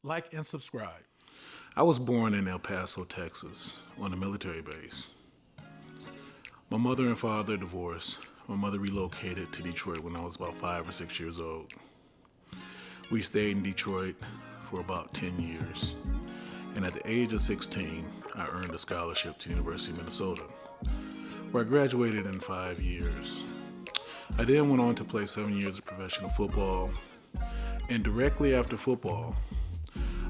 like, and subscribe. I was born in El Paso, Texas, on a military base. My mother and father divorced. My mother relocated to Detroit when I was about 5 or 6 years old. We stayed in Detroit for about 10 years. And at the age of 16, I earned a scholarship to the University of Minnesota, where I graduated in 5 years. I then went on to play 7 years of professional football. And directly after football,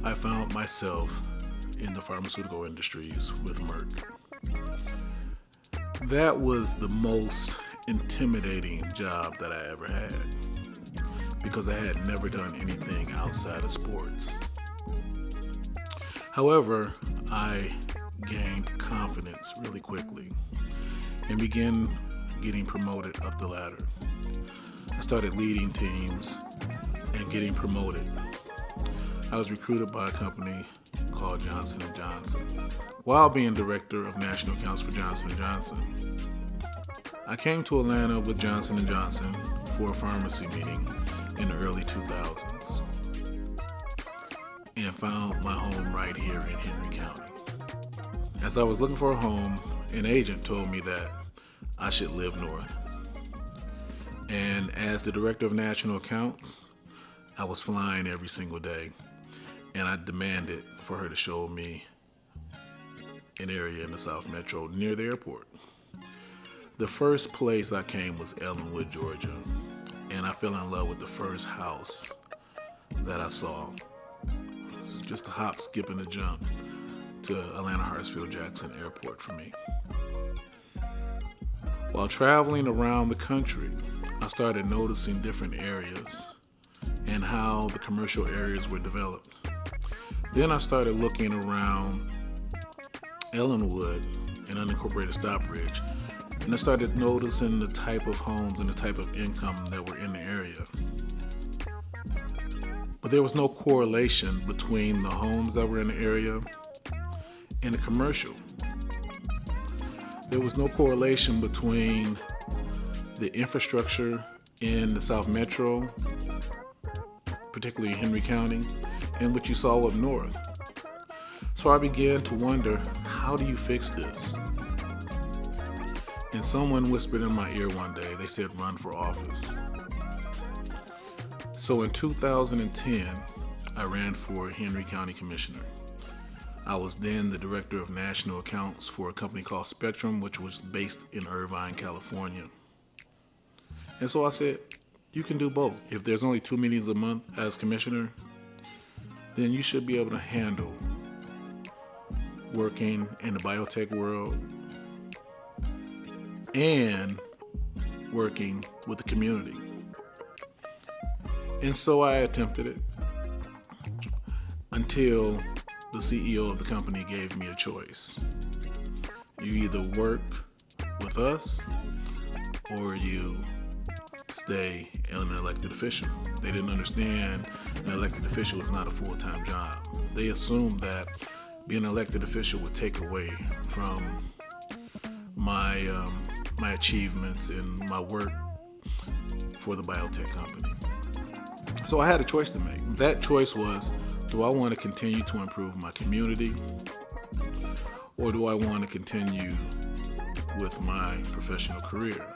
I found myself in the pharmaceutical industries with Merck. That was the most intimidating job that I ever had because I had never done anything outside of sports. However, I gained confidence really quickly and began getting promoted up the ladder. I started leading teams and getting promoted. I was recruited by a company called Johnson & Johnson. While being director of national accounts for Johnson & Johnson, I came to Atlanta with Johnson & Johnson for a pharmacy meeting in the early 2000s and found my home right here in Henry County. As I was looking for a home, an agent told me that I should live north. And as the director of national accounts, I was flying every single day, and I demanded for her to show me an area in the South Metro near the airport. The first place I came was Ellenwood, Georgia, and I fell in love with the first house that I saw. Just a hop, skip, and a jump to Atlanta Hartsfield Jackson Airport for me. While traveling around the country, I started noticing different areas and how the commercial areas were developed. Then I started looking around Ellenwood and unincorporated Stockbridge, and I started noticing the type of homes and the type of income that were in the area. But there was no correlation between the homes that were in the area and the commercial. There was no correlation between the infrastructure in the South Metro, particularly in Henry County, and what you saw up north. So I began to wonder, how do you fix this? And someone whispered in my ear one day, they said, run for office. So in 2010, I ran for Henry County Commissioner. I was then the director of national accounts for a company called Spectrum, which was based in Irvine, California. And so I said, you can do both. If there's only 2 meetings a month as commissioner, then you should be able to handle working in the biotech world and working with the community. And so I attempted it until the CEO of the company gave me a choice. You either work with us or you stay an elected official. They didn't understand an elected official is not a full-time job. They assumed that being an elected official would take away from my achievements and my work for the biotech company. So I had a choice to make. That choice was, do I want to continue to improve my community, or do I want to continue with my professional career?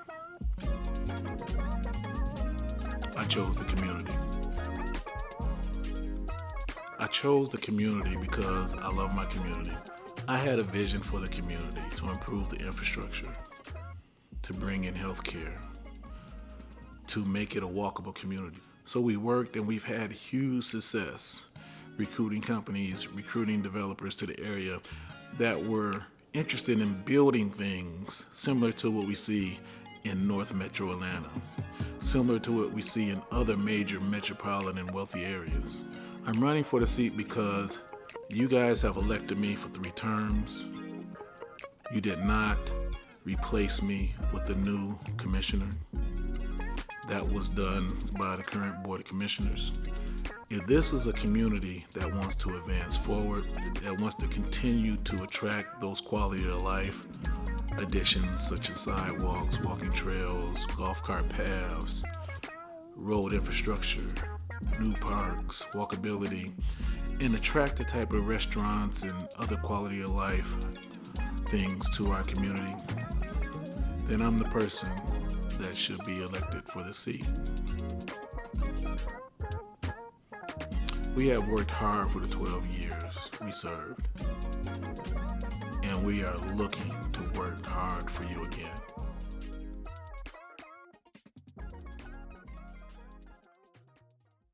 I chose the community. I chose the community because I love my community. I had a vision for the community to improve the infrastructure, to bring in healthcare, to make it a walkable community. So we worked and we've had huge success recruiting companies, recruiting developers to the area that were interested in building things similar to what we see in North Metro Atlanta, similar to what we see in other major metropolitan and wealthy areas. I'm running for the seat because you guys have elected me for 3 terms. You did not replace me with the new commissioner. That was done by the current Board of Commissioners. If this is a community that wants to advance forward, that wants to continue to attract those quality of life additions such as sidewalks, walking trails, golf cart paths, road infrastructure, new parks, walkability, and attract the type of restaurants and other quality of life things to our community, then I'm the person that should be elected for the seat. We have worked hard for the 12 years we served, and we are looking to work hard for you again.